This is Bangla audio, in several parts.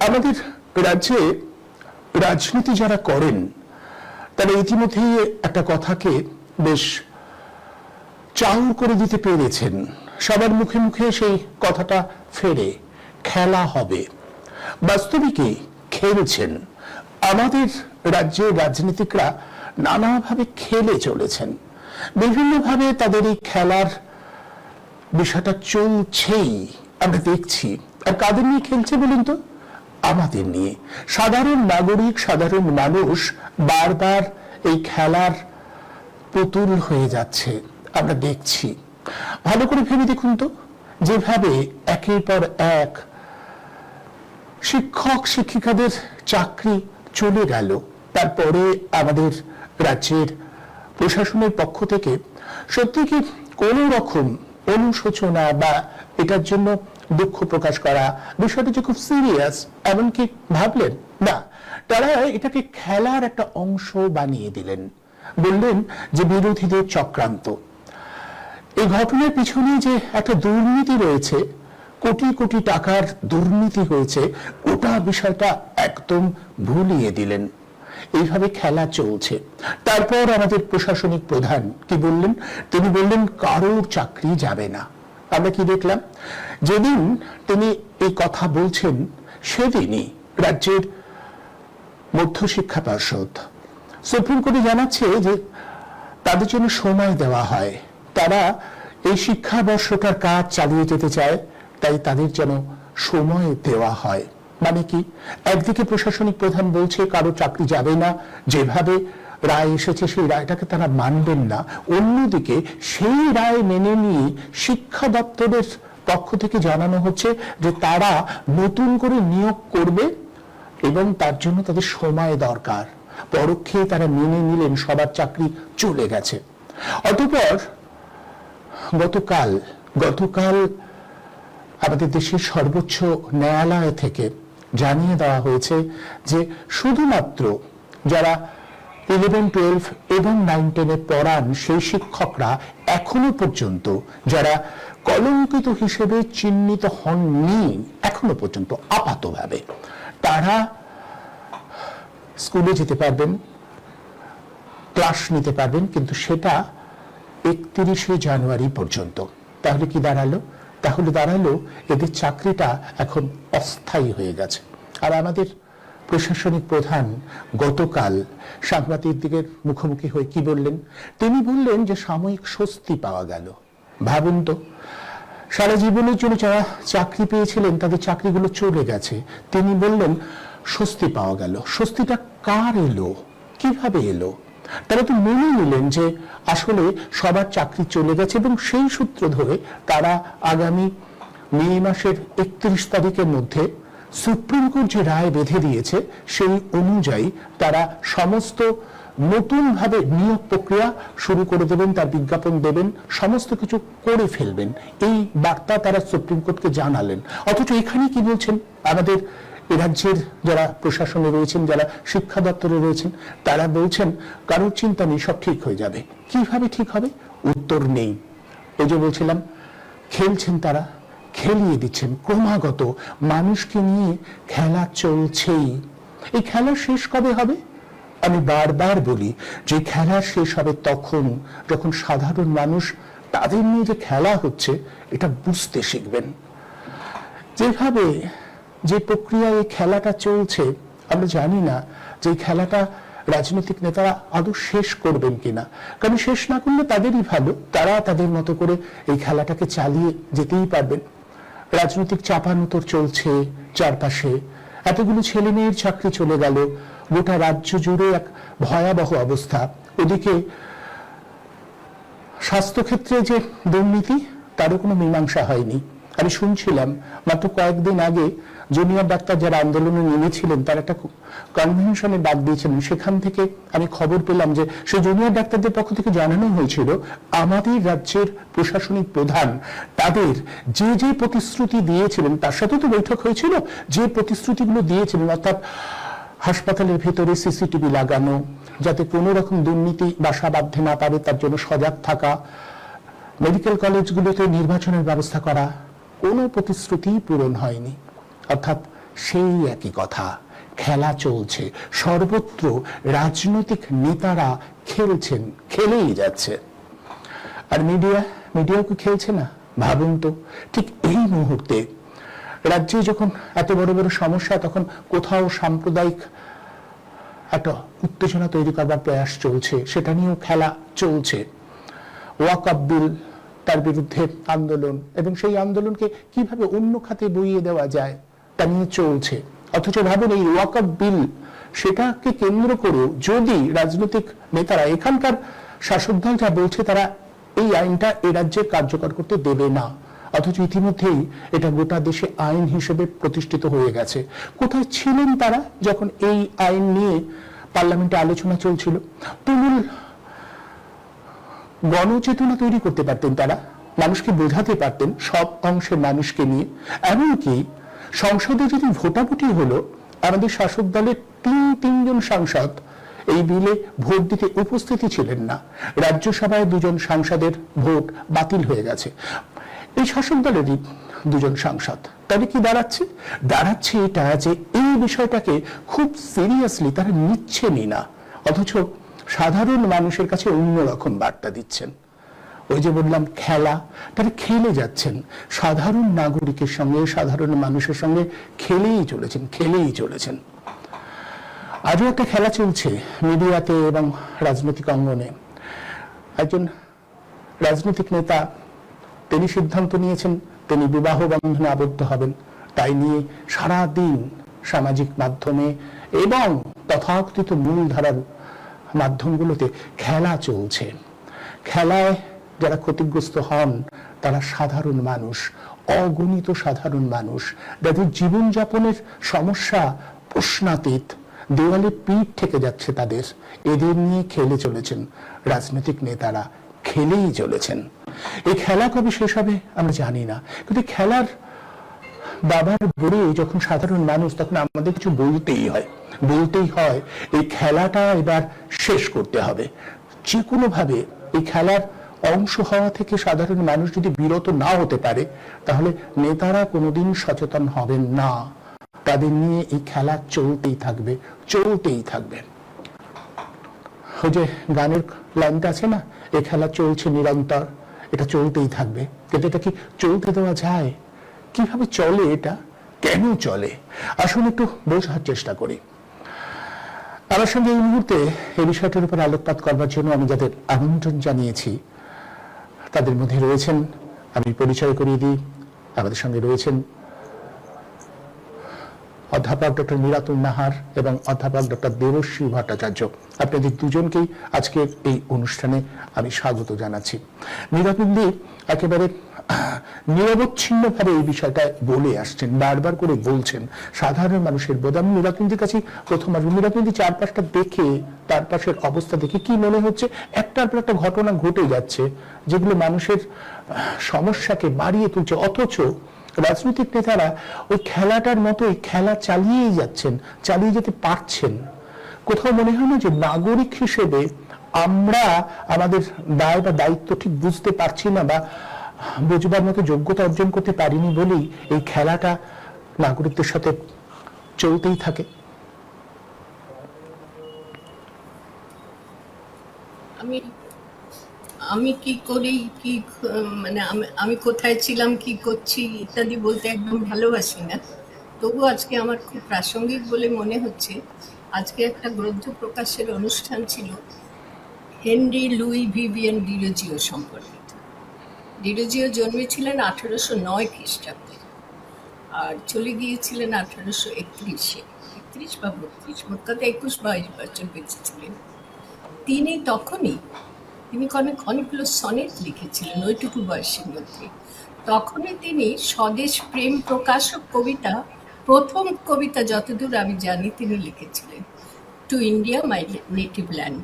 আমাদের রাজ্যে রাজনীতি যারা করেন তারা ইতিমধ্যেই একটা কথাকে বেশ চাউর করে দিতে পেরেছেন। সবার মুখে মুখে সেই কথাটা ফেরে, খেলা হবে। বাস্তবিকই খেলছেন। আমাদের রাজ্যের রাজনীতিকরা নানাভাবে খেলে চলেছেন, বিভিন্নভাবে তাদের এই খেলার বিষয়টা চলছেই, আমরা দেখছি। আর কাদের নিয়ে খেলছে বলুন তো? আমাদের নিয়ে। সাধারণ নাগরিক, সাধারণ মানুষ বারবার এই খেলার পুতুল হয়ে যাচ্ছে, আমরা দেখছি। ভালো করে ভেবে দেখুন তো, যেভাবে একের পর এক শিক্ষক শিক্ষিকাদের চাকরি চলে গেল, তারপরে আমাদের রাজ্যের প্রশাসনের পক্ষ থেকে সত্যি কি কোন রকম অনুশোচনা বা এটার জন্য দুঃখ প্রকাশ করা, বিষয়টা যে খুব সিরিয়াস এমনকি ভাবলেন না। তারা এটাকে খেলার একটা অংশ বানিয়ে দিলেন, বললেন যে বিরোধীদের চক্রান্ত। এই ঘটনার পিছনে যে একটা দুর্নীতি রয়েছে, কোটি কোটি টাকার দুর্নীতি হয়েছে, গোটা বিষয়টা একদম ভুলিয়ে দিলেন। এইভাবে খেলা চলছে। তারপর আমাদের প্রশাসনিক প্রধান কি বললেন? তিনি বললেন কারোর চাকরি যাবে না। আমরা কি দেখলাম? যেদিন তিনি এই কথা বলছেন সেদিনই রাজ্যের মধ্যশিক্ষা পর্ষদ সুপ্রিম কোর্টে জানাচ্ছে যে তাদের জন্য সময় দেওয়া হয়, তারা এই শিক্ষাবর্ষটার কাজ চালিয়ে যেতে চায়, তাই তাদের যেন সময় দেওয়া হয়। মানে কি? একদিকে প্রশাসনিক প্রধান বলছে কারো চাকরি যাবে না, যেভাবে রায় এসেছে সেই রায়টাকে তারা মানবেন না। অন্যদিকে সেই রায় মেনে নিয়ে শিক্ষা দপ্তরের পক্ষ থেকে জানানো হচ্ছে যে তারা নতুন করে নিয়োগ করবে এবং তার জন্য তাদের সময় দরকার। পরোক্ষে তারা মেনে নিলেন, সবার চাকরি চলে গেছে। অতঃপর গতকাল আমাদের দেশের সর্বোচ্চ ন্যায়ালয় থেকে জানিয়ে দেওয়া হয়েছে যে শুধুমাত্র যারা 11, 12 এবং 9, 10-এ পড়ান সেই শিক্ষকরা এখনো পর্যন্ত, যারা কলঙ্কিত হিসেবে চিহ্নিত হননি এখনো পর্যন্ত আপাতভাবে, তারা স্কুলে যেতে পারবেন, ক্লাস নিতে পারবেন, কিন্তু সেটা 31শে জানুয়ারি পর্যন্ত। তাহলে কি দাঁড়ালো? তাহলে দাঁড়ালো এদের চাকরিটা এখন অস্থায়ী হয়ে গেছে। আর আমাদের প্রশাসনিক প্রধান গতকাল সাংবাদিকদের মুখোমুখি হয়ে কি বললেন? তিনি বললেন যে সাময়িক স্বস্তি পাওয়া গেল। ভাবুন তো, সারা জীবনের জন্য যারা চাকরি পেয়েছিলেন তাদের চাকরিগুলো চলে গেছে, তিনি বললেন স্বস্তি পাওয়া গেল। স্বস্তিটা কার এলো, কিভাবে এলো? তারা তো মেনে নিলেন যে আসলে সবার চাকরি চলে গেছে এবং সেই সূত্র ধরে তারা আগামী মে মাসের 31 তারিখের মধ্যে সুপ্রিম কোর্ট যে রায় বেঁধে দিয়েছে সেই অনুযায়ী তারা সমস্ত নতুনভাবে নিয়োগ প্রক্রিয়া শুরু করে দেবেন, তার বিজ্ঞাপন দেবেন, সমস্ত কিছু করে ফেলবেন। এই বার্তা তারা সুপ্রিম কোর্টকে জানালেন। অথচ এখানে কি বলছেন আমাদের রাজ্যের যারা প্রশাসনে রয়েছেন, যারা শিক্ষা দপ্তরে রয়েছেন, তারা বলছেন কারোর চিন্তা নেই, সব ঠিক হয়ে যাবে। কিভাবে ঠিক হবে? উত্তর নেই। এই যে বলছিলাম, খেলছেন তারা, খেলিয়ে দিচ্ছেন ক্রমাগত। মানুষকে নিয়ে খেলা চলছেই। এই খেলা শেষ কবে হবে? আমি বারবার বলি যে খেলা শেষ হবে তখন যখন সাধারণ মানুষ তাদের নিয়ে যে খেলা হচ্ছে এটা বুঝতে শিখবেন। যেভাবে যে প্রক্রিয়ায় এই খেলাটা চলছে, আমরা জানি না যে এই খেলাটা রাজনৈতিক নেতারা আদৌ শেষ করবেন কিনা। কারণ শেষ না করলে তাদেরই ভালো, তারা তাদের মতো করে এই খেলাটাকে চালিয়ে যেতেই পারবেন। রাজনৈতিক চাপানোতর চলছে চারপাশে, এতগুলো ছেলে মেয়ের চাকরি চলে গেল, গোটা রাজ্য জুড়ে এক ভয়াবহ অবস্থা। ওদিকে স্বাস্থ্যক্ষেত্রে যে দুর্নীতি, তারও কোনো মীমাংসা হয়নি। আমি শুনছিলাম মাত্র কয়েকদিন আগে জুনিয়র ডাক্তার যারা আন্দোলনে নেমেছিলেন তারা একটা কনভেনশনে ডাক দিয়েছিলেন। সেখান থেকে আমি খবর পেলাম যে সেই জুনিয়র ডাক্তারদের পক্ষ থেকে জানানো হয়েছিল আমাদের রাজ্যের প্রশাসনিক প্রধান তাদের যে যে প্রতিশ্রুতি দিয়েছিলেন, তার সাথে তো বৈঠক হয়েছিল, যে প্রতিশ্রুতিগুলো দিয়েছিলেন, অর্থাৎ হাসপাতালের ভেতরে সিসিটিভি লাগানো, যাতে কোনো রকম দুর্নীতি বাসা বাঁধতে না পারে তার জন্য সজাগ থাকা, মেডিকেল কলেজগুলোতে নির্বাচনের ব্যবস্থা করা, কোনো প্রতিশ্রুতি পূরণ হয়নি। অর্থাৎ সেই একই কথা, খেলা চলছে সর্বত্র, রাজনৈতিক নেতারা খেলছেন, খেলেই যাচ্ছে। আর মিডিয়াও কি খেলছে না? ভাবুন তো, ঠিক এই মুহূর্তে রাজ্যে যখন এত বড় বড় সমস্যা, তখন কোথাও সাম্প্রদায়িক একটা উত্তেজনা তৈরি করবার প্রয়াস চলছে, সেটা নিয়েও খেলা চলছে। ওয়াকআপ বিল, তার বিরুদ্ধে আন্দোলন, এবং সেই আন্দোলনকে কিভাবে অন্য খাতে বইয়ে দেওয়া যায় তা নিয়ে চলছে। অথচ ভাবেন, এই ওয়াকআপ বিল, সেটাকে কেন্দ্র করেও যদি রাজনৈতিক নেতারা, এখানকার শাসক দল যা বলছে, তারা এই আইনটা এ রাজ্যে কার্যকর করতে দেবে না, অথচ ইতিমধ্যেই এটা গোটা দেশে আইন হিসেবে প্রতিষ্ঠিত হয়ে গেছে। কোথায় ছিলেন তারা যখন এই আইন নিয়ে পার্লামেন্টে আলোচনা চলছিল? তুমুল গণচেতনা তৈরি করতে পারতেন তারা, মানুষকে বোঝাতে পারতেন, সব অংশের মানুষকে নিয়ে। এমনকি সংসদে যদি ভোটাভুটি হলো, আমাদের শাসক দলের তিনজন সাংসদ এই বিলে ভোট দিতে উপস্থিতি ছিলেন না। রাজ্যসভায় 2জন সাংসদের ভোট বাতিল হয়ে গেছে, এই শাসক দলেরই 2জন সাংসদ। তাহলে কি দাঁড়াচ্ছে এটা যে এই বিষয়টাকে খুব সিরিয়াসলি তারা নিচ্ছেনই না, অথচ সাধারণ মানুষের কাছে অন্যরকম বার্তা দিচ্ছেন। ওই যে বললাম খেলা, তারা খেলে যাচ্ছেন সাধারণ নাগরিকের সঙ্গে, সাধারণ মানুষের সঙ্গে খেলেই চলেছেন। আজও একটা খেলা চলছে মিডিয়াতে এবং রাজনৈতিক অঙ্গনে। একজন রাজনৈতিক নেতা, তিনি সিদ্ধান্ত নিয়েছেন তিনি বিবাহ বন্ধনে আবদ্ধ হবেন। তাই নিয়ে সারাদিন সামাজিক মাধ্যমে এবং তথাকথিত মূলধারার মাধ্যমগুলোতে খেলা চলছে। খেলায় যারা ক্ষতিগ্রস্ত হন তারা সাধারণ মানুষ, অগণিত সাধারণ মানুষ, যাদের জীবনযাপনের সমস্যা প্রশ্নাতীত, দেওয়ালে পিঠ থেকে যাচ্ছে তাদের, এদের নিয়ে খেলে চলেছেন রাজনৈতিক নেতারা, খেলেই চলেছেন। এই খেলা কবে শেষ হবে আমরা জানি না, কিন্তু খেলার বাবার বলে যখন সাধারণ মানুষ, তখন আমাদের কিছু বলতেই হয় এই খেলাটা এবার শেষ করতে হবে। যে কোনো ভাবে এই খেলার অংশ হওয়া থেকে সাধারণ মানুষ যদি বিরত না হতে পারে, তাহলে নেতারা কোনোদিন সচেতন হবেন না। তাদের নিয়ে এই খেলা চলতেই থাকবে। ওই যে গানের লাইনটা আছে না, এই খেলা চলছে নিরন্তর, এটা চলতেই থাকবে। কিন্তু এটা কি চলতে দেওয়া যায়? কিভাবে চলে এটা, কেন চলে? আসুন একটু বোঝার চেষ্টা করি। আমার সঙ্গে এই মুহূর্তে এই বিষয়টির উপর আলোকপাত করবার জন্য আমি যাদের আমন্ত্রণ জানিয়েছি, তাদের মধ্যে রয়েছেন, আমি পরিচয় করিয়ে দিই, আমাদের সঙ্গে রয়েছেন অধ্যাপক ডক্টর মীরাতুন নাহার এবং অধ্যাপক ডক্টর দেবশ্রী ভট্টাচার্য। আপনাদের দুজনকেই আজকের এই অনুষ্ঠানে আমি স্বাগত জানাচ্ছি। মীরাতুনদি একেবারে নিরবচ্ছিন্নভাবে এই বিষয়টা বলে আসছেন, বারবার করে বলছেন সাধারণ মানুষের বোধ। আমি মীরাতুনদির কাছে প্রথম আসবো। মীরাতুনদি, চারপাশটা দেখে, চারপাশের অবস্থা দেখে কি মনে হচ্ছে? একটার পর একটা ঘটনা ঘটে যাচ্ছে যেগুলো মানুষের সমস্যাকে বাড়িয়ে তুলছে, অথচ রাজনৈতিক নেতারা ওই খেলাটার মতোই খেলা চালিয়ে যেতে পারছেন। কোথাও মনে হয় না যে নাগরিক হিসেবে আমরা আমাদের দায় বা দায়িত্ব ঠিক বুঝতে পারছি না, বা বুঝবার মতো যোগ্যতা অর্জন করতে পারিনি বলেই এই খেলাটা নাগরিকদের সাথে চলতেই থাকে? আমি কি করি, কি মানে আমি কোথায় ছিলাম, কি করছি ইত্যাদি বলতে একদম ভালোবাসি না। তবু আজকে আমার খুব প্রাসঙ্গিক বলে মনে হচ্ছে। আজকে একটা গ্রন্থ প্রকাশের অনুষ্ঠান ছিল হেনরি লুই ভিভিয়ান ডিরোজিও সম্পর্কিত। ডিরোজিও জন্মেছিলেন 1809 খ্রিস্টাব্দে আর চলে গিয়েছিলেন 1831-এ, 31 বা 32, মোট কথা 21-22 বছর বেঁচেছিলেন। তিনি অনেকগুলো সনেট লিখেছিলেন ওইটুকু বয়সের মধ্যে। তখনই তিনি স্বদেশ প্রেম প্রকাশক কবিতা, প্রথম কবিতা যতদূর আমি জানি তিনি লিখেছিলেন, to India my native land.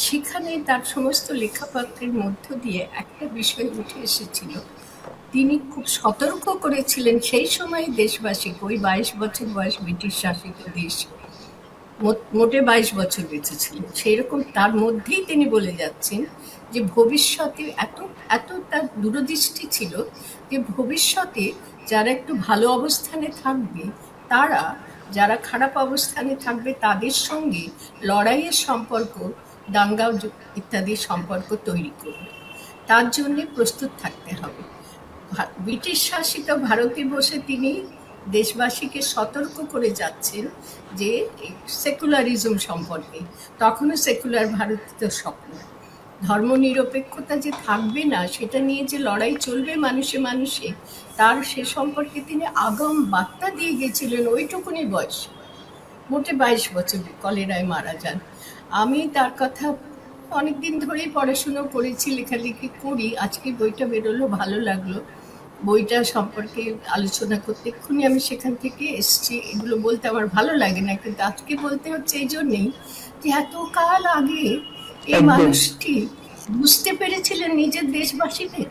সেখানে তার সমস্ত লেখাপত্রের মধ্য দিয়ে একটা বিষয় উঠে এসেছিল। তিনি খুব সতর্ক করেছিলেন সেই সময় দেশবাসীকে, ওই 22 বছর বয়স ব্রিটিশ শাসিত দেশ, মোটে 22 বছর বেঁচেছিলেন, সেই রকম তার মধ্যেই তিনি বলে যাচ্ছেন যে ভবিষ্যতে এত তার দূরদৃষ্টি ছিল যে ভবিষ্যতে যারা একটু ভালো অবস্থানে থাকবে তারা যারা খারাপ অবস্থানে থাকবে তাদের সঙ্গে লড়াইয়ের সম্পর্ক, দাঙ্গা ইত্যাদি সম্পর্ক তৈরি করবে। তার জন্য প্রস্তুত থাকতে হবে। ব্রিটিশ শাসিত ভারতে বসে তিনি দেশবাসীকে সতর্ক করে যাচ্ছেন যে সেকুলারিজম সম্পর্কে। তখনও সেকুলার ভারতের স্বপ্ন, ধর্মনিরপেক্ষতা যে থাকবে না সেটা নিয়ে যে লড়াই চলবে মানুষে মানুষে, তার সে সম্পর্কে তিনি আগাম বার্তা দিয়ে গেছিলেন ওইটুকুনি বয়স। মোটে 22 বছর কলেরায় মারা যান। আমি তার কথা অনেকদিন ধরেই পড়াশুনো করেছি, লেখালেখি করি। আজকে বইটা বেরোলো, ভালো লাগলো। বইটা সম্পর্কে আলোচনা করতে এক্ষুনি আমি সেখান থেকে এসছি। এগুলো বলতে আমার ভালো লাগে না, কিন্তু আজকে বলতে হচ্ছে এই জন্যেই যে এতকাল আগে এই একদম। মানুষটি বুঝতে পেরেছিলেন নিজের দেশবাসীদের।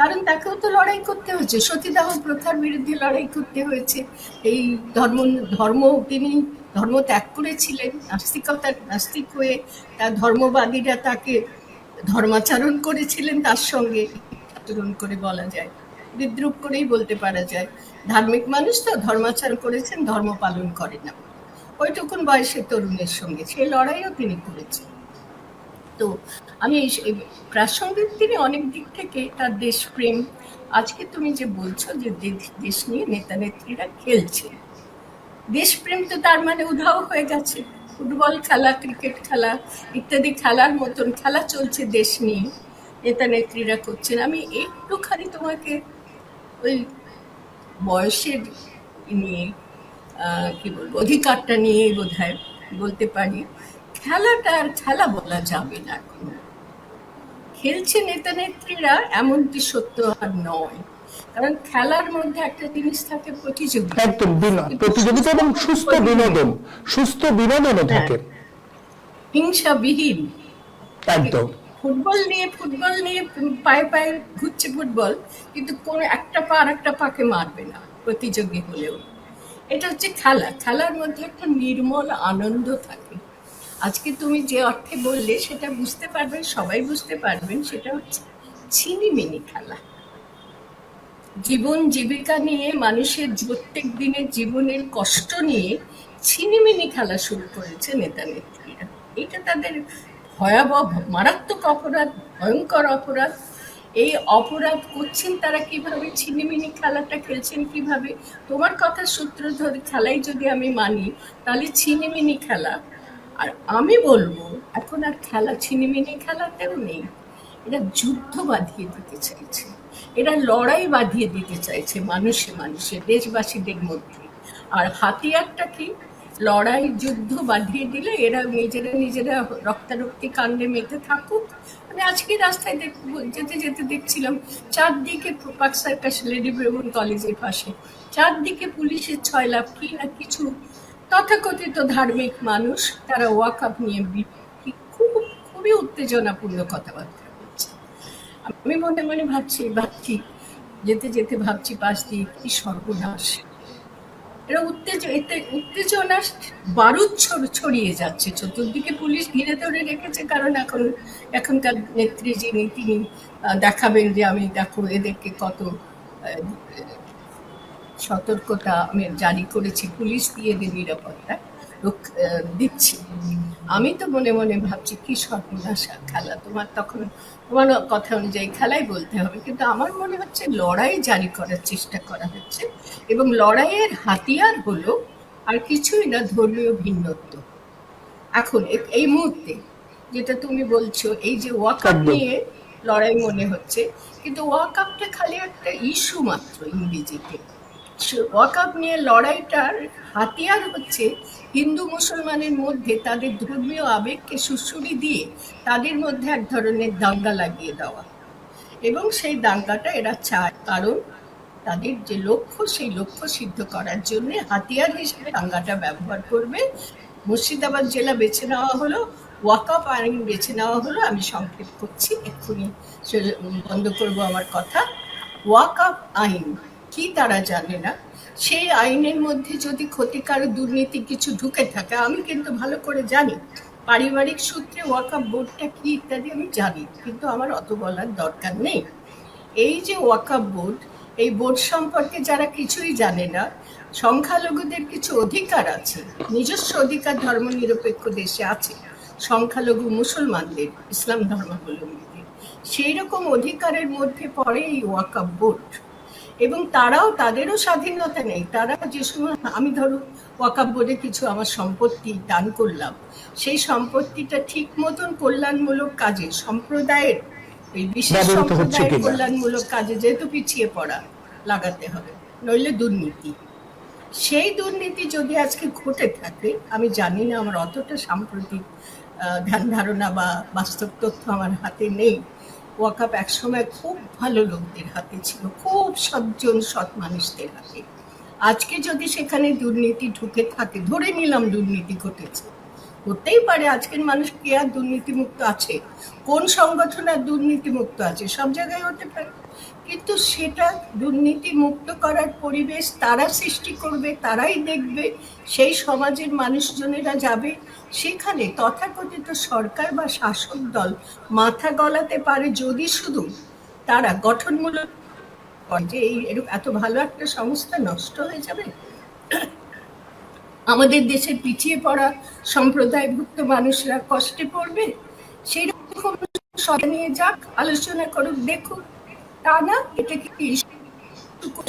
কারণ তাকেও তো লড়াই করতে হয়েছে, সতীদাহ প্রথার বিরুদ্ধে লড়াই করতে হয়েছে। এই ধর্ম তিনি ধর্ম ত্যাগ করেছিলেন, নাস্তিক হয়ে তার ধর্মবাদীরা তাকে ধর্মাচরণ করেছিলেন, তার সঙ্গে আচরণ করে বলা যায়, বিদ্রুপ করেই বলতে পারা যায়। ধার্মিক মানুষ তো ধর্মাচরণ করেছেন, ধর্ম পালন করে না। ওইটুকুন বয়সের তরুণের সঙ্গে সেই লড়াইও তিনি করেছেন। তো আমি এই প্রাসঙ্গিক তিনি অনেক দিক থেকে তার দেশপ্রেম, আজকে তুমি যে বলছো যে দেশ নিয়ে নেতা নেত্রীরা খেলছে, দেশপ্রেম তো তার মানে উধাও হয়ে গেছে। ফুটবল খেলা, ক্রিকেট খেলা ইত্যাদি খেলার মতন খেলা চলছে দেশ নিয়ে, নেতা নেত্রীরা করছেন। আমি একটুখানি তোমাকে ওই বয়সের নিয়ে কি বলবো, অধিকারটা নিয়ে বোধহয় বলতে পারি, খেলাটা আর খেলা বলা যাবে না। এখন খেলছে নেতা নেত্রীরা এমনটি সত্য আর নয়, কারণ খেলার মধ্যে একটা জিনিস থাকে প্রতিযোগিতা, একদম প্রতিযোগিতা এবং সুস্থ বিনোদনও থাকে, হিংসাবিহীন। একদম। ফুটবল নিয়ে পায়ে পায়ে ঘুরছে ফুটবল, কিন্তু কোন একটা পা আর একটা পাকে মারবে না প্রতিযোগী হলেও। এটা হচ্ছে খেলা, খেলার মধ্যে একটা নির্মল আনন্দ থাকে। আজকে তুমি যে অর্থে বললে সেটা বুঝতে পারবেন, সবাই বুঝতে পারবেন, সেটা হচ্ছে ছিনিমিনি খেলা। জীবন জীবিকা নিয়ে, মানুষের প্রত্যেক দিনের জীবনের কষ্ট নিয়ে ছিনিমিনি খেলা শুরু করেছে নেতা নেত্রীরা। এটা তাদের ভয়াবহ মারাত্মক অপরাধ, ভয়ঙ্কর অপরাধ। এই অপরাধ করছেন তারা কিভাবে, ছিনিমিনি খেলাটা খেলছেন কিভাবে? তোমার কথার সূত্র ধরে খেলাই যদি আমি মানি, তাহলে ছিনিমিনি খেলা। আর আমি বলবো এখন আর খেলা ছিনিমিনি খেলাতেও নেই, এরা যুদ্ধ বাঁধিয়ে দিতে চাইছে, এরা লড়াই বাঁধিয়ে দিতে চাইছে মানুষে দেশবাসীদের মধ্যে। আর হাতিয়ারটা কি? লড়াই, যুদ্ধ বাঁধিয়ে দিলে এরা নিজেরা রক্তারক্তি কাণ্ডে মেতে থাকুক। আমি আজকে রাস্তায় যেতে যেতে দেখছিলাম চারদিকে পার্ক সার্কাস লেডি ব্রেবন কলেজের পাশে চারদিকে পুলিশের ছয়লাভ কি না কিছু তথাকথিত ধার্মিক মানুষ, তারা ওয়াকআপ নিয়ে খুবই উত্তেজনাপূর্ণ কথাবার্তা বলছে। আমি মনে মনে ভাবছি যেতে যেতে ভাবছি পাশ দিয়ে কি সর্বনাশ। এরা উত্তেজনা বারুদ ছড়িয়ে যাচ্ছে, চতুর্দিকে পুলিশ ঘিরে ধরে রেখেছে, কারণ এখনকার নেত্রী যিনি তিনি দেখাবেন যে আমি দেখো এদেরকে কত সতর্কতা আমি জারি করেছি, পুলিশ দিয়ে এদের নিরাপত্তা দিচ্ছি। আমি তো মনে মনে ভাবছি কি সর্বনাশা খেলা। তোমার কথা অনুযায়ী খেলাই বলতে হবে, কিন্তু আমার মনে হচ্ছে লড়াই জারি করার চেষ্টা করা হচ্ছে, এবং লড়াইয়ের হাতিয়ার হলো আর কিছুই না, ধর্মীয় ভিন্নত্ব। এখন এই মুহূর্তে যেটা তুমি বলছো, এই যে ওয়াকআপ নিয়ে লড়াই মনে হচ্ছে, কিন্তু ওয়াকআপটা খালি একটা ইস্যু মাত্র। ইংরেজিতে ওয়াকআপ নিয়ে লড়াইটার হাতিয়ার হচ্ছে হিন্দু মুসলমানের মধ্যে তাদের ধর্মীয় আবেগকে সুড়সুড়ি দিয়ে তাদের মধ্যে এক ধরনের দাঙ্গা লাগিয়ে দেওয়া, এবং সেই দাঙ্গাটা এরা চায়, কারণ তাদের যে লক্ষ্য, সেই লক্ষ্য সিদ্ধ করার জন্য হাতিয়ার হিসেবে দাঙ্গাটা ব্যবহার করবে। মুর্শিদাবাদ জেলা বেছে নেওয়া হলো, ওয়াকআপ আইন বেছে নেওয়া হলো। আমি সংক্ষেপ করছি, এক্ষুনি বন্ধ করব আমার কথা। ওয়াকআপ আইন কি তারা জানে না, সেই আইনের মধ্যে যদি ক্ষতিকারক দুর্নীতি কিছু ঢুকে থাকে, আমি কিন্তু ভালো করে জানি, পারিবারিক সূত্রে ওয়াকআপ বোর্ডটা কি ইত্যাদি আমি জানি, কিন্তু আমার অত বলার দরকার নেই। এই যে ওয়াকআপ বোর্ড, এই বোর্ড সম্পর্কে যারা কিছুই জানে না, সংখ্যালঘুদের কিছু অধিকার আছে, নিজস্ব অধিকার ধর্মনিরপেক্ষ দেশে আছে সংখ্যালঘু মুসলমানদের, ইসলাম ধর্মাবলম্বীদের। সেই রকম অধিকারের মধ্যে পড়ে এই ওয়াকফ বোর্ড। এবং তাদেরও স্বাধীনতা নেই। তারা যে সময়, আমি ধরো ওয়াকফ বোর্ডে কিছু আমার সম্পত্তি দান করলাম, সেই সম্পত্তিটা ঠিক মতন কল্যাণমূলক কাজে, সম্প্রদায়ের, এই বিশেষ সম্প্রদায়ের কল্যাণমূলক কাজে যেহেতু পিছিয়ে পড়া, লাগাতে হবে, নইলে দুর্নীতি। সেই দুর্নীতি যদি আজকে ঘটে থাকে, আমি জানি না, আমার অতটা সাম্প্রতিক ধ্যান ধারণা বা বাস্তব তথ্য আমার হাতে নেই। ওয়াকফ একসময় খুব ভালো লোকদের হাতে ছিল, খুব সজ্জন সৎ মানুষদের হাতে। আজকে যদি সেখানে দুর্নীতি ঢুকে থাকে, ধরে নিলাম দুর্নীতি ঘটেছে, হতেই পারে, আজকের মানুষ কে আর দুর্নীতিমুক্ত আছে? কোন সংগঠন আর দুর্নীতিমুক্ত আছে? সব জায়গায় হতে পারে, কিন্তু সেটা দুর্নীতি মুক্ত করার পরিবেশ তারা সৃষ্টি করবে, তারাই দেখবে, সেই সমাজের মানুষজনেরা যাবে সেখানে। তথাকথিত সরকার বা শাসক দল মাথা গলাতে পারে যদি শুধু তারা গঠনমূলক, যে এই এত ভালো একটা সংস্থা নষ্ট হয়ে যাবে, আমাদের দেশের পিছিয়ে পড়া সম্প্রদায়ভুক্ত মানুষরা কষ্টে পড়বে, সেই রকম নিয়ে যাক, আলোচনা করুক, দেখুক। তা না, এটা কি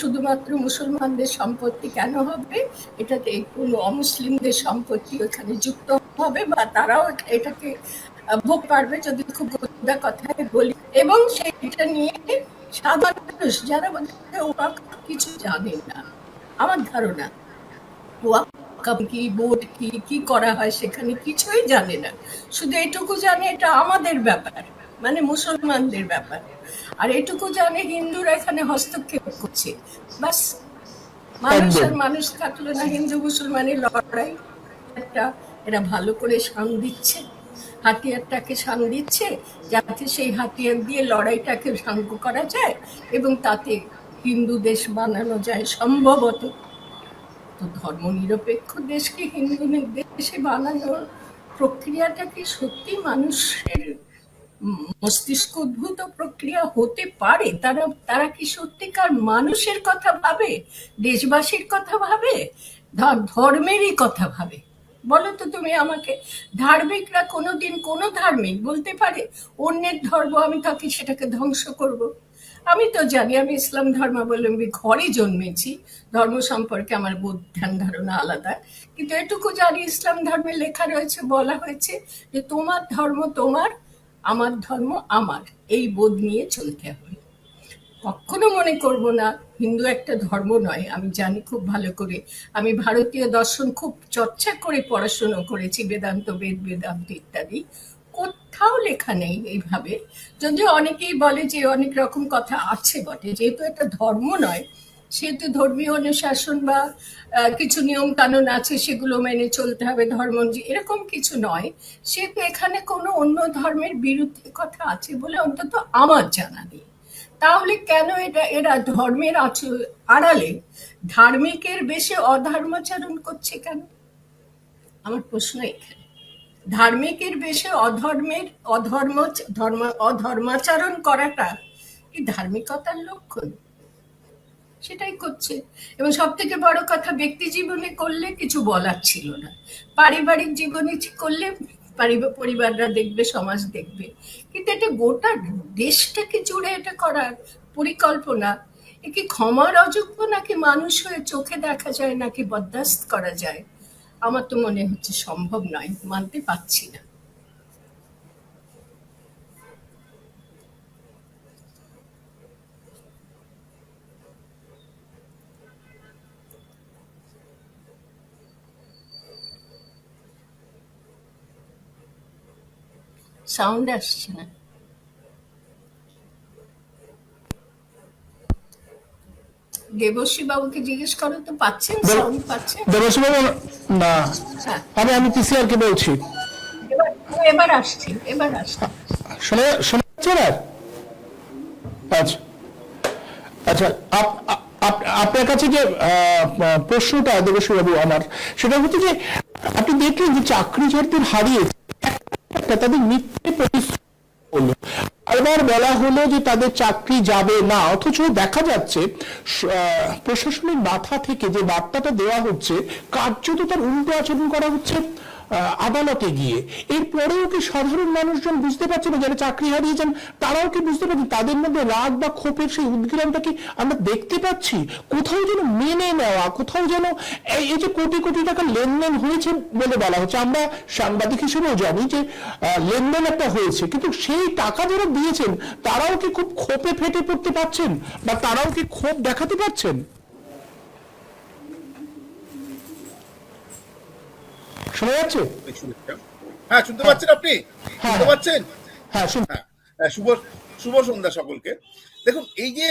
শুধুমাত্র মুসলমানদের সম্পত্তি কেন হবে? এটাতে কোনো অমুসলিমদের সম্পত্তি ওখানে যুক্ত হবে, বা তারাও এটাকে ভোগ পারবে, যদি খুব গোদা কথায় বলি। এবং সেটা নিয়ে সাধারণ মানুষ যারা কিছু জানে না, আমার ধারণা কি বোর্ড কি করা হয় সেখানে কিছুই জানে না, শুধু এটুকু জানে এটা আমাদের ব্যাপার, মানে মুসলমানদের ব্যাপার, আর এটুকু জানে হিন্দুরা এখানে হস্তক্ষেপ করছে, বাস। মানুষ থাকলো না, হিন্দু মুসলমানের লড়াই এরা ভালো করে সান দিচ্ছে, হাতিয়ারটাকে সান দিচ্ছে, যাতে সেই হাতিয়ার দিয়ে লড়াইটাকে শান্ত করা যায় এবং তাতে হিন্দু দেশ বানানো যায় সম্ভবত। তো ধর্মনিরপেক্ষ দেশকে হিন্দু দেশে বানানোর প্রক্রিয়াটা কি সত্যি মানুষের মস্তিষ্ক উদ্ভূত প্রক্রিয়া হতে পারে? তারা কি সত্যিকার মানুষের কথা ভাবে, দেশবাসীর কথা ভাবে, ধর্মেরই কথা ভাবে? বলো তো তুমি আমাকে। ধার্মিকরা কোনোদিন কোনো ধার্মিক বলতে পারে অন্যের ধর্ম আমি তাকে সেটাকে ধ্বংস করব? আমি তো জানি, আমি ইসলাম ধর্মাবলম্বী ঘরে জন্মেছি, ধর্ম সম্পর্কে আমার বোধ ধ্যান ধারণা আলাদা, কিন্তু এটুকু জানি ইসলাম ধর্মে লেখা রয়েছে, বলা হয়েছে যে তোমার ধর্ম তোমার, আমার ধর্ম আমার, এই বোধ নিয়ে চলতে হবে। কখনো মনে করব না হিন্দু একটা ধর্ম নয়। আমি জানি খুব ভালো করে, আমি ভারতীয় দর্শন খুব চর্চা করে পড়াশোনা করেছি, বেদান্ত, বেদান্ত ইত্যাদি, কোথাও লেখা নেই এইভাবে। যদিও অনেকেই বলে যে অনেক রকম কথা আছে বটে, যেহেতু একটা ধর্ম নয় সেহেতু ধর্মীয় অনুশাসন বা কিছু নিয়ম কানুন আছে, সেগুলো মেনে চলতে হবে, ধর্ম এরকম কিছু নয়। সেহেতু এখানে কোনো অন্য ধর্মের বিরুদ্ধে কথা আছে বলে অন্তত আমার জানা নেই। তাহলে কেন এরা ধর্মের আড়ালে ধার্মিকের বেশে অধর্মাচরণ করছে কেন? আমার প্রশ্ন এখানে। ধার্মিকের বেশে অধর্মাচরণ করাটা কি ধার্মিকতার লক্ষণ? সেটাই করছে। এবং সব থেকে বড় কথা, ব্যক্তি জীবনে করলে কিছু বলার ছিল না, পারিবারিক জীবনে করলে পরিবাররা দেখবে, সমাজ দেখবে, কিন্তু এটা গোটা দেশটাকে জুড়ে এটা করার পরিকল্পনা, এ কি ক্ষমার অযোগ্য, নাকি মানুষ হয়ে চোখে দেখা যায়, নাকি বরদাস্ত করা যায়? আমার তো মনে হচ্ছে সম্ভব নয়, মানতে পারছি না। সাউন্ড আসছে না। দেবশ্রী বাবুকে জিজ্ঞেস করো তো, পাচ্ছেন? সাউন্ড পাচ্ছেন? দেবশ্রী বাবু না, আমি পিসিআর কে বলছি। এবার আসছে, এবার আসছে। শোনা যাচ্ছে না? আচ্ছা আচ্ছা, আপনার কাছে যে প্রশ্নটা দেবশ্রী বাবু আমার, সেটা হচ্ছে যে আপনি দেখলেন যে চাকরি যাদের হারিয়েছে তাদের মিথ্যে পরিশ্রম হলো। এবার বলা হলো যে তাদের চাকরি যাবে না, অথচ দেখা যাচ্ছে প্রশাসনের মাথা থেকে যে বার্তাটা দেওয়া হচ্ছে কার্যত তার উল্টো আচরণ করা হচ্ছে আদালতে গিয়ে। এরপরেও কি সাধারণ মানুষজন বুঝতে পারছে না, যারা চাকরি হারিয়েছেন তারাও কি বুঝতে পারছেন? তাদের মধ্যে রাগ বা ক্ষোভের সেই উদ্গীরণটা কি আমরা দেখতে পাচ্ছি? কোথাও যেন মেনে নেওয়া, কোথাও যেন এই যে কোটি কোটি টাকা লেনদেন হয়েছে বলে বলা হচ্ছে, আমরা সাংবাদিক হিসেবেও জানি যে লেনদেন একটা হয়েছে, কিন্তু সেই টাকা যারা দিয়েছেন তারাও কি খুব ক্ষোভে ফেটে পড়তে পারছেন, বা তারাও কি ক্ষোভ দেখাতে পারছেন? শোনা যাচ্ছে? হ্যাঁ, শুনতে পাচ্ছেন আপনি? হ্যাঁ শুনতে পাচ্ছেন? হ্যাঁ শুন। হ্যাঁ। শুভ শুভ সন্ধ্যা সকলকে। দেখুন, এই যে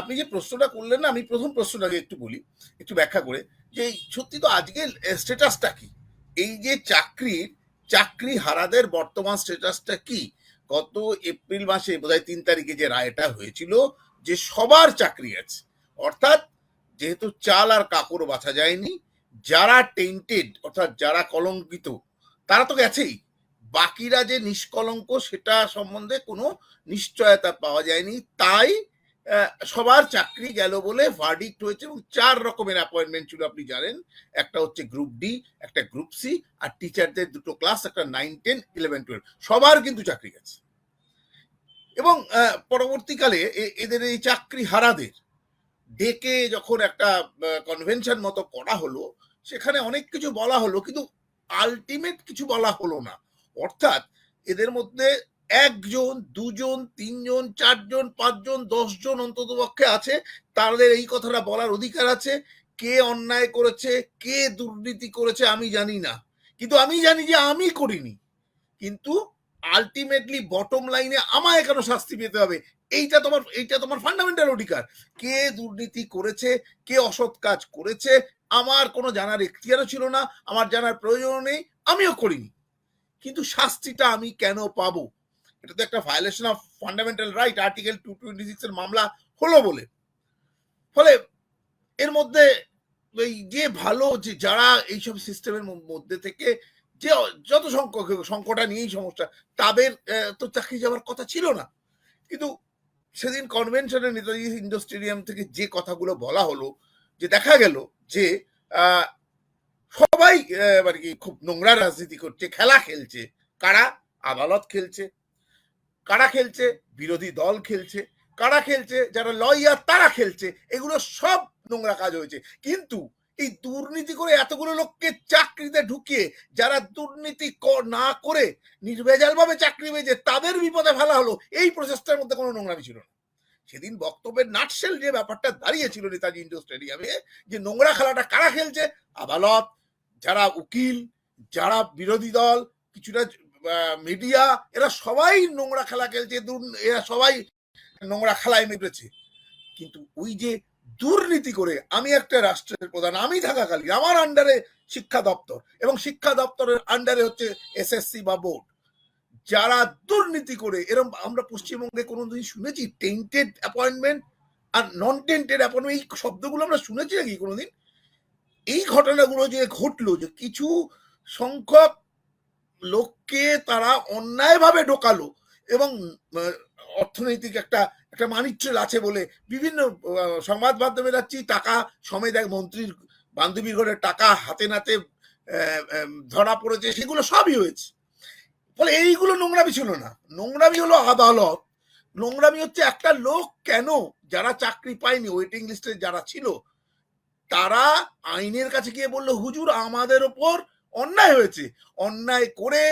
আপনি যে প্রশ্নটা করলেন না, আমি প্রথম প্রশ্নটাকে একটু বলি, একটু ব্যাখ্যা করে, যে সত্যি তো আজকে স্ট্যাটাসটা কি, এই যে চাকরি হারাদের বর্তমান স্ট্যাটাসটা কি? গত এপ্রিল মাসে বোধহয় 3 তারিখে যে রায়টা হয়েছিল যে সবার চাকরি আছে, অর্থাৎ যেহেতু চাল আর কাপড় বাঁচা যায়নি, যারা টেন্টেড অর্থাৎ যারা কলঙ্কিত তারা তো গেছেই, বাকিরা যে নিষ্কলঙ্ক সেটা সম্বন্ধে কোনো নিশ্চয়তা পাওয়া যায়নি, তাই সবার চাকরি গেল বলে ভার্ডিক্ট হয়েছে। এবং 4 রকমের অ্যাপয়েন্টমেন্ট ছিল আপনি জানেন, একটা হচ্ছে গ্রুপ ডি, একটা গ্রুপ সি, আর টিচারদের 2টো ক্লাস, একটা 9, 10, 11, 12, সবার কিন্তু চাকরি গেছে। এবং পরবর্তীকালে এদের এই চাকরি হারাদের ডেকে যখন একটা কনভেনশন মতো করা হলো, সেখানে অনেক কিছু বলা হলো, কিন্তু আলটিমেট কিছু বলা হলো না। অর্থাৎ এদের মধ্যে 1 জন, 2 জন, 3 জন, 4 জন, 5 জন, 10 জন অন্তত পক্ষে আছে, তাদের এই কথাটা বলার অধিকার আছে কে অন্যায় করেছে, কে দুর্নীতি করেছে আমি জানি না, কিন্তু আমি জানি যে আমি করিনি, কিন্তু আলটিমেটলি বটম লাইনে আমায় কেন শাস্তি পেতে হবে, এইটা তোমার ফান্ডামেন্টাল অধিকার। কে দুর্নীতি করেছে, কে অসৎ কাজ করেছে, আমার কোনো জানার এখতিয়ারও ছিল না, আমার জানার প্রয়োজন নেই, আমিও করিনি, কিন্তু শাস্তিটা আমি কেন পাবো? এটা তো একটা violation of fundamental right, article 226 এর মামলা হলো বলে। ফলে এর মধ্যে এই যে ভালো, যে যারা এইসব সিস্টেমের মধ্যে থেকে যে যত সংকটটা নিয়েই সমস্যা, তাদের তো চাকরি যাওয়ার কথা ছিল না, কিন্তু সেদিন কনভেনশনে নেতাজি ইন্ডোর স্টেডিয়াম থেকে যে কথাগুলো বলা হলো, যে দেখা গেল যে সবাই মানে কি খুব নোংরা রাজনীতি করছে, খেলা খেলছে। কারা? আদালত খেলছে। কারা খেলছে? বিরোধী দল খেলছে। কারা খেলছে? যারা লয়ার তারা খেলছে। এগুলো সব নোংরা কাজ হয়েছে। কিন্তু এই দুর্নীতি করে এতগুলো লোককে চাকরিতে ঢুকিয়ে যারা দুর্নীতি না করে নির্ভেজাল ভাবে চাকরি পেয়েছে তাদের বিপদে ফেলা হলো, এই প্রচেষ্টার মধ্যে কোনো নোংরামি ছিল না। সেদিন বক্তব্যের নাটশেল যে ব্যাপারটা দাঁড়িয়েছিল নেতাজি ইন্ডোর স্টেডিয়ামে, যে নোংরা খেলাটা কারা খেলছে? আদালত, যারা উকিল, যারা বিরোধী দল, কিছুটা মিডিয়া, এরা সবাই নোংরা খেলা খেলছে, এরা সবাই নোংরা খেলায় মেতেছে। কিন্তু ওই যে দুর্নীতি করে, আমি একটা রাষ্ট্রের প্রধান, আমি থাকাকালীন আমার আন্ডারে শিক্ষা দপ্তর, এবং শিক্ষা দপ্তরের আন্ডারে হচ্ছে এসএসসি বা বোর্ড, যারা দুর্নীতি করে, এরকম আমরা পশ্চিমবঙ্গে কোনোদিন শুনেছি টেন্টেড অ্যাপয়েন্টমেন্ট আর নন টেন্টেড অ্যাপয়েন্টমেন্ট, এই শব্দগুলো আমরা শুনেছি নাকি কোনোদিন? এই ঘটনাগুলো যে ঘটলো, যে কিছু সংখ্যক লোককে তারা অন্যায়ভাবে ঢোকালো, এবং অর্থনৈতিক একটা একটা মানিট্রেল আছে বলে বিভিন্ন সংবাদ মাধ্যমে যাচ্ছি, টাকা সমেত এক মন্ত্রীর বান্ধবীর ঘরে টাকা হাতে নাতে ধরা পড়েছে, সেগুলো সবই হয়েছে। ফলে এইগুলো নোংরামি ছিল না, নোংরামি হলো আদালত, নোংরামি হচ্ছে একটা লোক কেন, যারা চাকরি পায়নি ওয়েটিং লিস্টে যারা ছিল, তারা আইনের কাছে গিয়ে বললো হুজুর আমাদের ওপর অন্যায় হয়েছে, অন্যায় করে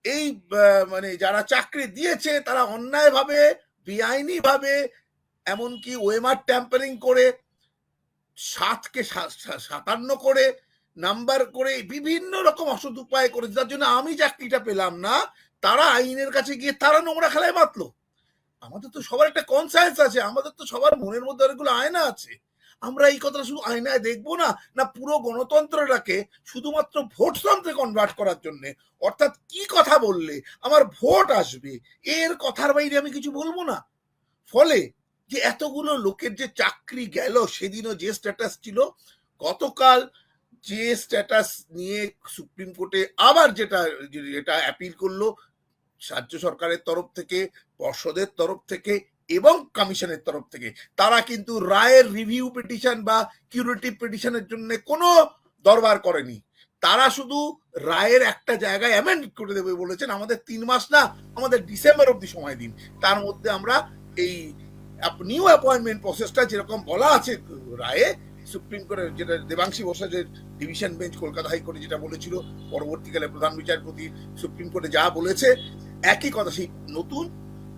এই মানে যারা চাকরি দিয়েছে তারা অন্যায় ভাবে, বেআইনি ভাবে, এমনকি ওয়েমার ট্যাম্পারিং করে 7কে 57 করে নাম্বার করে বিভিন্ন রকম অসৎ উপায় করে, যার জন্য আমি চাকরিটা পেলাম না, তারা আইনের কাছে গিয়ে তারা নোংরা খেলায় মাতলো। আমাদের তো সবার একটা কনসায়েন্স আছে, আমাদের তো সবার মনের মধ্যে অনেকগুলো আয়না আছে, আমরা এই কথাটা শুধু আয়নায় দেখবো না, না পুরো গণতন্ত্রটাকে শুধুমাত্র ভোটতন্ত্রে কনভার্ট করার জন্য, অর্থাৎ কি কথা বললে আমার ভোট আসবে, এর কথার বাইরে আমি কিছু বলবো না। ফলে যে এতগুলো লোকের যে চাকরি গেল, সেদিনও যে স্ট্যাটাস ছিল, গতকাল যে স্ট্যাটাস নিয়ে সুপ্রিম কোর্টে আবার যেটা অ্যাপিল করলো, রাজ্য সরকারের তরফ থেকে, পর্ষদের তরফ থেকে এবং কমিশনের তরফ থেকে তারা কিন্তু রায়ের রিভিউ পিটিশন বা কিউরেটিভ পিটিশনের জন্য কোনো দরবার করেনি। তারা শুধু রায়ের একটা জায়গায় অ্যামেন্ড করে দেবে বলেছেন, আমাদের 3 মাস না, আমাদের ডিসেম্বর অব্দি সময় দিন, তার মধ্যে আমরা এই নিউ অ্যাপয়েন্টমেন্ট প্রসেসটা যেরকম বলা আছে রায়ে, সুপ্রিম কোর্টের যেটা দেবাংশী বসাজের ডিভিশন বেঞ্চ কলকাতা হাইকোর্টে যেটা বলেছিল, পরবর্তীকালে প্রধান বিচারপতি সুপ্রিম কোর্টে যা বলেছে একই কথা, সেই নতুন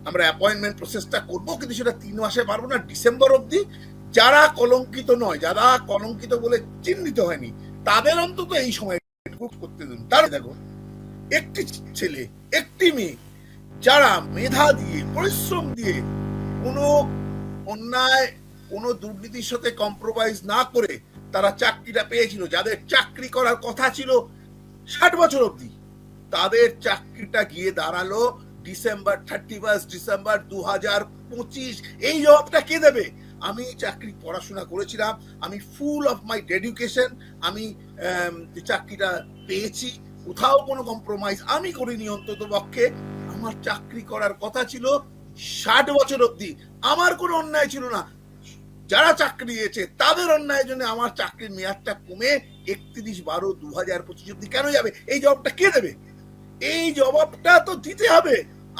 আমরা অ্যাপয়েন্টমেন্ট প্রসেসটা করবো, কিন্তু সেটা 3 মাসে পারবো না, ডিসেম্বর অব্দি। যারা কলঙ্কিত নয়, যারা কলঙ্কিত বলে চিহ্নিত হয়নি, তাদের অন্তত এই সময় করতে দিন। তার দেখো, একটি ছেলে একটি মেয়ে যারা মেধা দিয়ে পরিশ্রম দিয়ে কোনো অন্যায় কোনো দুর্নীতির সাথে কম্প্রোমাইজ না করে তারা চাকরিটা পেয়েছিল, যাদের চাকরি করার কথা ছিল 60 বছর অবধি, তাদের চাকরিটা গিয়ে দাঁড়ালো ডিসেম্বর 31 ডিসেম্বর 2025। এই জবাবটা কে দেবে? আমি চাকরি পড়াশোনা করেছিলাম, আমি ফুল অফ মাই ডেডিকেশন, আমি চাকরিটা পেয়েছি, কোথাও কোনো কম্প্রোমাইজ আমি করিনি, অন্তত পক্ষে আমার চাকরি করার কথা ছিল 60 বছর অবধি, আমার কোনো অন্যায় ছিল না। যারা চাকরি দিয়েছে তাদের অন্যায়ের জন্য আমার চাকরির মেয়াদটা কমে 31/12/2025 অবধি কেন যাবে? এই জবাবটা কে দেবে? এই জবাবটা তো দিতে হবে,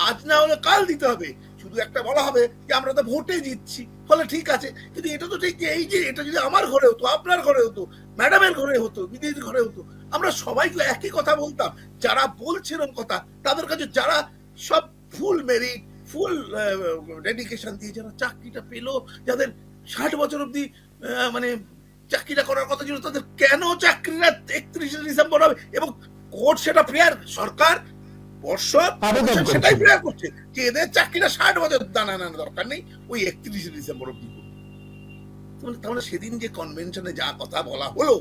আজ না হলে কাল দিতে হবে। শুধু একটা বলা হবে যে আমরা তো ভোটে জিতছি, ফলে ঠিক আছে, কিন্তু এটা তো ঠিক যে এই যে এটা যদি আমার ঘরে হতো, আপনার ঘরে হতো, ম্যাডামের ঘরে হতো, দিদির ঘরে হতো, আমরা সবাই তো একই কথা বলতাম। যারা বলছিলেন কথা, তাদের কাছে যারা সব ফুল মেরিট ফুল ডেডিকেশন দিয়ে যারা চাকরিটা পেলো, যাদের 60 বছর অব্দি মানে চাকরিটা করার কথা ছিল, তাদের কেন চাকরিটা 31 ডিসেম্বর হবে? এবং কোর্ট সেটা প্রেয়ার, সরকার পর্ষদ সেটাই প্রেয়ার করছে যে এদের চাকরিটা 60 বছর দাঁড়ানো দরকার নেই, ওই 31 ডিসেম্বর অব্দি। তাহলে সেদিন যে কনভেনশনে যা কথা বলা হলো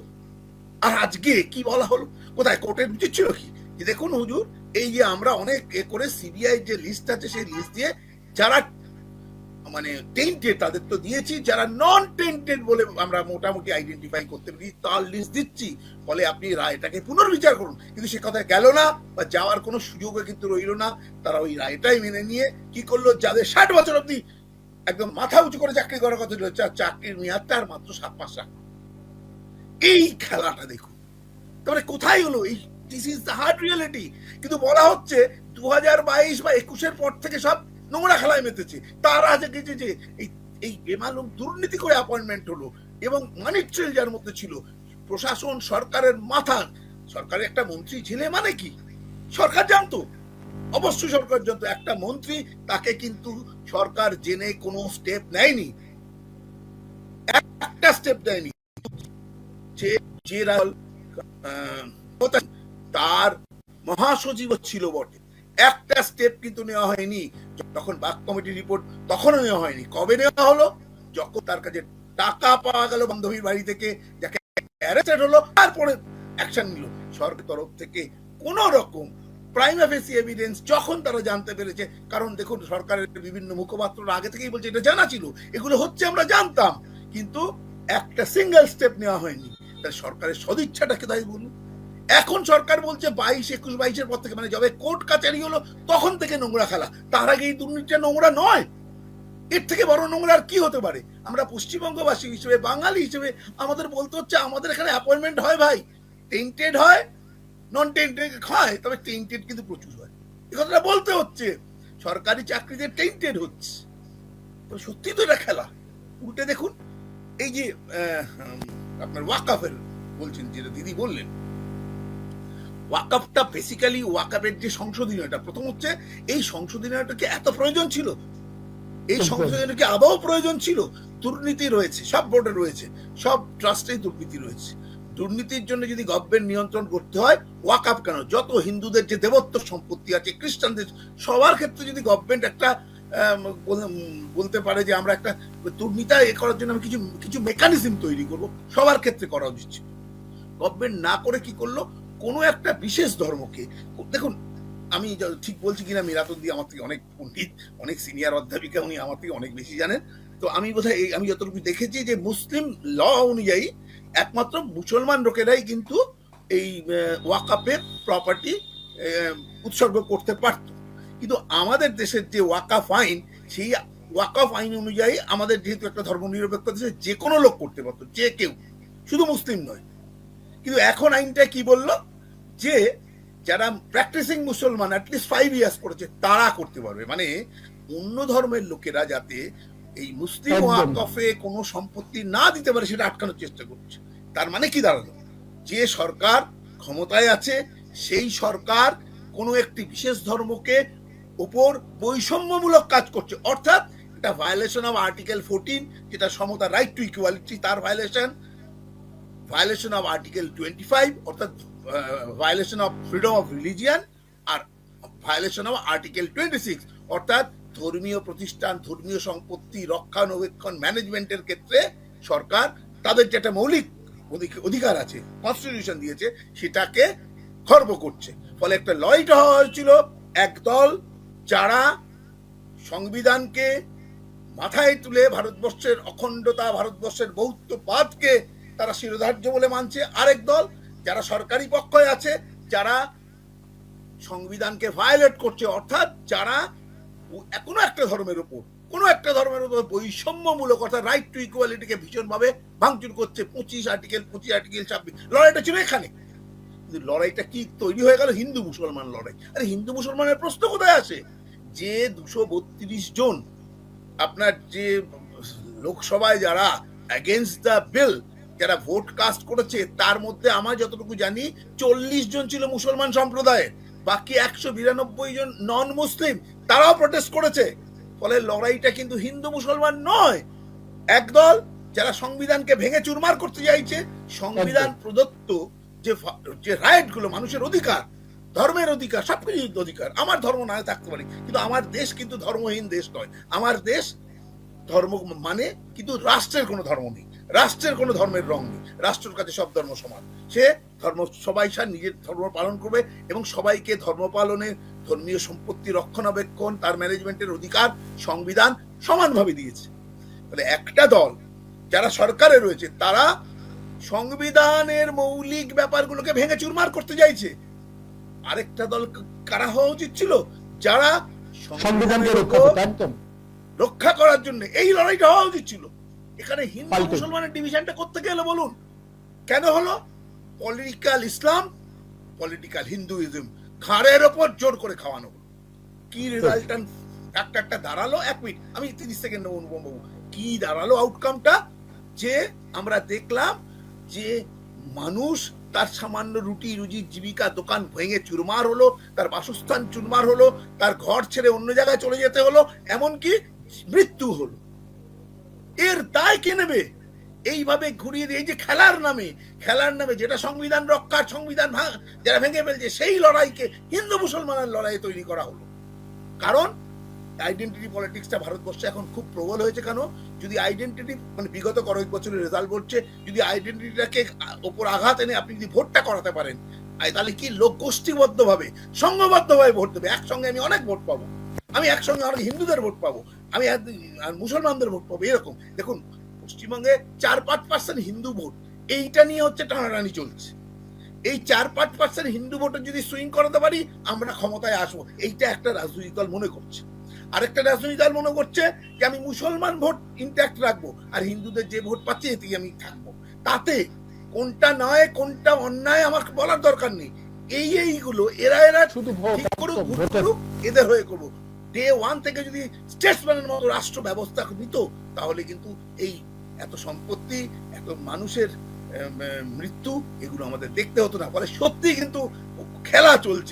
আর আজকে কি বলা হলো, কোথায় কোর্টের উচিত ছিল কি যে দেখুন হুজুর, এই যে আমরা অনেক করে সিবিআই যে লিস্ট আছে সেই লিস্ট দিয়ে যারা মানে টেন্টেড তাদের তো দিয়েছি, যারা নন টেন্টেড বলে আমরা মোটামুটি আইডেন্টিফাই করতে পারি তার লিস্ট দিচ্ছি, ফলে আপনি রায়টাকে পুনর্বিচার করুন। কিন্তু সে কথা গেল না, বা যাওয়ার কোনো সুযোগও কিন্তু রইল না। তারা ওই রায়টাই মেনে নিয়ে কি করলো, যাদের 60 বছর অব্দি একদম মাথা উঁচু করে চাকরি করার কথা ছিল, চাকরির মেয়াদটা আর মাত্র 7 মাস রাখা। এই খেলাটা দেখুন, তাহলে কোথায় হলো এই? This is the hard reality. কিন্তু বলা হচ্ছে 2022 বা 21-এর পর থেকে সব নোংরা খেলায় মেতেছে। তার আগে যে এই বেমালুম দুর্নীতি করে অ্যাপয়েন্টমেন্ট হলো এবং মানি ট্রেল যার মধ্যে ছিল, প্রশাসন সরকারের মাথা, সরকারের একটা মন্ত্রী ছেলে মানে কি সরকার জানতো, অবশ্যই সরকার জানতো একটা মন্ত্রী, তাকে কিন্তু সরকার জেনে কোনো স্টেপ নেয়নি, একটা স্টেপ নেয়নি। যে তার মহাসচিব ছিল বটে, একটা স্টেপ কিন্তু নেওয়া হয়নি। যখন বাক কমিটি রিপোর্ট তখনও নেওয়া হয়নি। কবে নেওয়া হলো? যখন তার কাছে টাকা পাওয়া গেল বান্ধবীর বাড়ি থেকে, যাকে অ্যারেস্টেড হলো, তারপরে অ্যাকশন নিল সরকারের তরফ থেকে। কোন রকম প্রাইমা ফেসি এভিডেন্স যখন তারা জানতে পেরেছে, কারণ দেখুন সরকারের বিভিন্ন মুখপাত্ররা আগে থেকেই বলছে এটা জানা ছিল, এগুলো হচ্ছে আমরা জানতাম, কিন্তু একটা সিঙ্গেল স্টেপ নেওয়া হয়নি। তাই সরকারের সদিচ্ছাটাকে তাই বলুন। এখন সরকার বলছে 22-21-22-এর পর থেকে, মানে যবে কোর্ট কাচারি হলো তখন থেকে নোংরা খেলা। তার আগে এই দুর্নীতিটা নোংরা নয়, এর থেকে বড় নোংরা আর কি হতে পারে? আমরা পশ্চিমবঙ্গবাসী হিসেবে, বাঙালি হিসেবে আমাদের বলতে হচ্ছে, আমাদের এখানে অ্যাপয়েন্টমেন্ট হয় ভাই, টেন্টেড হয়, নন টেন্টেড হয়, তবে টেন্টেড কিন্তু প্রচুর হয়, এই কথাটা বলতে হচ্ছে। সরকারি চাকরিতে টেন্টেড হচ্ছে, সত্যি তো এটা খেলা। উল্টে দেখুন এই যে আপনার ওয়াকাফের বলছেন, যেটা দিদি বললেন, ওয়াকাফটা বেসিক্যালি ওয়াকাফের যে সংশোধনীয়টা, প্রথম হচ্ছে এই সংশোধনীয়টাকে এত প্রয়োজন ছিল? এই সংশোধনীয়টাকে আদৌ প্রয়োজন ছিল? দুর্নীতি রয়েছে, সব বোর্ডে রয়েছে, সব ট্রাস্টেই দুর্নীতি রয়েছে। দুর্নীতির জন্য যদি গভর্নমেন্ট নিয়ন্ত্রণ করতে হয়, ওয়াকাফ কেন, যত হিন্দুদের যে দেবত্ব সম্পত্তি আছে, খ্রিস্টানদের, সবার ক্ষেত্রে যদি গভর্নমেন্ট একটা বলতে পারে যে আমরা একটা দুর্নীতি এ করার জন্য আমি কিছু মেকানিজম তৈরি করব, সবার ক্ষেত্রে করা উচিত ছিল। গভর্নমেন্ট না করে কি করলো, কোনো একটা বিশেষ ধর্মকে, দেখুন আমি ঠিক বলছি কিনা, মিরাতুদ্দি আমার থেকে অনেক পণ্ডিত, অনেক সিনিয়র অধ্যাপিকা, উনি আমার থেকে অনেক বেশি জানেন। তো আমি বোধহয় আমি যতটুকু দেখেছি যে মুসলিম ল অনুযায়ী একমাত্র মুসলমান লোকেরাই কিন্তু এই ওয়াকাফে প্রপার্টি উৎসর্গ করতে পারত, কিন্তু আমাদের দেশের যে ওয়াকাফ আইন, সেই ওয়াকাফ আইন অনুযায়ী আমাদের যেহেতু একটা ধর্মনিরপেক্ষ দেশে যে কোনো লোক করতে পারতো, যে কেউ, শুধু মুসলিম নয়। কিন্তু এখন আইনটা কি বললো, যে যারা প্র্যাকটিসিং মুসলমান অ্যাটলিস্ট 5 ইয়ার্স করেছে তারা করতে পারবে। মানে অন্য ধর্মের লোকেরা যাতে এই মুসলিম একদম। ওয়াকফে কোনো সম্পত্তি না দিতে পারে সেটা আটকানোর চেষ্টা করছে। তার মানে কি দাঁড়ালো, যে সরকার ক্ষমতায় আছে সেই সরকার কোনো একটি বিশেষ ধর্মকে উপর বৈষম্যমূলক কাজ করছে, অর্থাৎ এটা ভায়োলেশন অফ আর্টিকেল 14, যেটা সমতা, রাইট টু ইকুয়ালিটি, তার ভায়োলেশন অফ আর্টিকেল 25, অর্থাৎ violation of freedom of religion, আর ভায়োলেশন অফ আর্টিকেল 26, অর্থাৎ ধর্মীয় প্রতিষ্ঠান, ধর্মীয় সম্পত্তি রক্ষণাবেক্ষণ ম্যানেজমেন্টের ক্ষেত্রে সরকার তাদের যেটা মৌলিক অধিকার আছে, কনস্টিটিউশন দিয়েছে, সেটাকে খর্ব করছে। ফলে একটা লড়াইটা হওয়া হয়েছিল, একদল যারা সংবিধানকে মাথায় তুলে ভারতবর্ষের অখণ্ডতা, ভারতবর্ষের বহুত্ববাদকে তারা শিরোধার্য বলে মানছে, আরেক দল যারা সরকারি পক্ষে আছে, যারা সংবিধানকে ভায়োলেট করছে, অর্থাৎ যারা কোনো একটা ধর্মের উপর বৈষম্যমূলক, অর্থাৎ রাইট টু ইকুয়ালিটিকে ভীষণভাবে ভাঙচুর করছে। 25 আর্টিকেল 26, লড়াইটা ছিল এখানে। কিন্তু লড়াইটা কি তৈরি হয়ে গেল, হিন্দু মুসলমান লড়াই। আরে হিন্দু মুসলমানের প্রশ্ন কোথায় আসে, যে 232 জন আপনার যে লোকসভায় যারা এগেইনস্ট দ্য বিল, যারা ভোট কাস্ট করেছে, তার মধ্যে আমার যতটুকু জানি 40 জন ছিল মুসলমান সম্প্রদায়ের, বাকি 192 জন নন মুসলিম, তারাও প্রটেস্ট করেছে। ফলে লড়াইটা কিন্তু হিন্দু মুসলমান নয়, একদল যারা সংবিধানকে ভেঙে চুরমার করতে চাইছে, সংবিধান প্রদত্ত যে রাইট গুলো, মানুষের অধিকার, ধর্মের অধিকার, সবকিছু অধিকার, আমার ধর্ম না থাকতে পারে, কিন্তু আমার দেশ কিন্তু ধর্মহীন দেশ নয়। আমার দেশ ধর্ম মানে, কিন্তু রাষ্ট্রের কোনো ধর্ম নেই, রাষ্ট্রের কোনো ধর্মের রং নেই, রাষ্ট্রের কাছে সব ধর্ম সমান। সে ধর্ম, সবাই নিজের ধর্ম পালন করবে এবং সবাইকে ধর্ম পালনের, ধর্মীয় সম্পত্তি রক্ষণাবেক্ষণ, তার ম্যানেজমেন্টের অধিকার সংবিধান সমানভাবে দিয়েছে। তাহলে একটা দল যারা সরকারে রয়েছে, তারা সংবিধানের মৌলিক ব্যাপারগুলোকে ভেঙে চুরমার করতে চাইছে। আরেকটা দল কারা হওয়া উচিত ছিল, যারা সংবিধানকে রক্ষা করার জন্য এই লড়াইটা হওয়া উচিত ছিল। এখানে হিন্দু পাল্টে। মুসলমানের ডিভিশনটা করতে গেলে বলুন কেন হলো? পলিটিক্যাল ইসলাম, পলিটিক্যাল হিন্দুইজম ঘাড়ের ওপর জোর করে খাওয়ানো হলো। কি রেজাল্ট একটা দাঁড়ালো? 1 মিনিট, আমি 30 সেকেন্ড নেবো অনুপম বাবু। কি দাঁড়ালো আউটকামটা? যে আমরা দেখলাম যে মানুষ তার সামান্য রুটি রুজির জীবিকা দোকান ভেঙে চুরমার হলো, তার বাসস্থান চুরমার হলো, তার ঘর ছেড়ে অন্য জায়গায় চলে যেতে হলো, এমনকি মৃত্যু হলো। এর দায় কে নেবে? এইভাবে ঘুরিয়ে দিয়ে, এই যে খেলার নামে যেটা সংবিধান রক্ষার, সংবিধান যারা ভেঙে ফেলছে, সেই লড়াইকে হিন্দু মুসলমানের লড়াই তৈরি করা হলো। কারণ আইডেন্টিটি পলিটিক্সটা ভারতবর্ষে এখন খুব প্রবল হয়েছে। কেন? যদি আইডেন্টিটি, মানে বিগত কয়েক বছরের রেজাল্ট বলছে, যদি আইডেন্টিটিটাকে ওপর আঘাত এনে আপনি যদি ভোটটা করাতে পারেন, তাহলে কি লোক গোষ্ঠীবদ্ধভাবে, সংঘবদ্ধভাবে ভোট দেবে। একসঙ্গে আমি অনেক ভোট পাবো, আমি একসঙ্গে অনেক হিন্দুদের ভোট পাবো, আমি মুসলমানদের ভোট পাবো, এরকম। দেখুন পশ্চিমবঙ্গে 4-5% হিন্দু ভোট, এইটা নিয়ে হচ্ছে টানাটানি চলছে। এই 4-5% হিন্দু ভোটের যদি সুইং করাতে পারি, আমরা ক্ষমতায় আসবো, এইটা একটা রাজনৈতিক দল মনে করছে। আরেকটা রাজনৈতিক দল মনে করছে যে আমি মুসলমান ভোট ইনট্যাক্ট রাখবো, আর হিন্দুদের যে ভোট পাচ্ছে এতেই আমি থাকবো। তাতে কোনটা নয় কোনটা অন্যায় আমার বলার দরকার নেই। এইগুলো এরা শুধু ভোট, ঠিক করুক, ভোটের এদের হয়ে করবো। ডে 1 থেকে যদি স্টেটসম্যানের মতো রাষ্ট্র ব্যবস্থা নিত, তাহলে কিন্তু এই এত সম্পত্তি, এত মানুষের মৃত্যু, এগুলো আমাদের দেখতে হতো না। ফলে সত্যি কিন্তু খেলা চলছে,